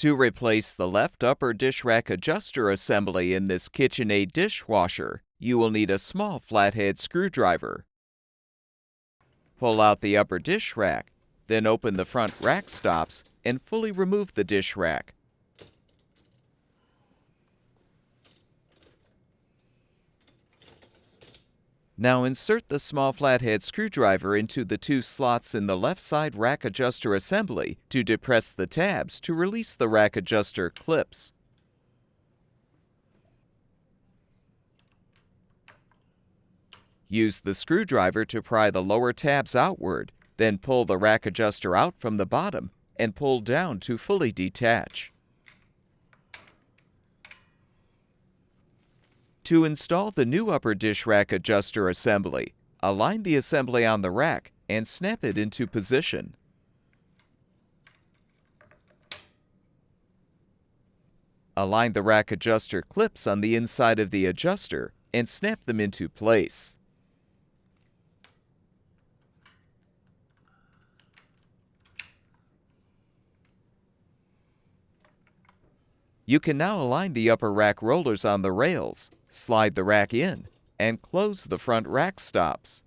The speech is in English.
To replace the left upper dish rack adjuster assembly in this KitchenAid dishwasher, you will need a small flathead screwdriver. Pull out the upper dish rack, then open the front rack stops and fully remove the dish rack. Now insert the small flathead screwdriver into the two slots in the left side rack adjuster assembly to depress the tabs to release the rack adjuster clips. Use the screwdriver to pry the lower tabs outward, then pull the rack adjuster out from the bottom and pull down to fully detach. To install the new upper dish rack adjuster assembly, align the assembly on the rack and snap it into position. Align the rack adjuster clips on the inside of the adjuster and snap them into place. You can now align the upper rack rollers on the rails, slide the rack in, and close the front rack stops.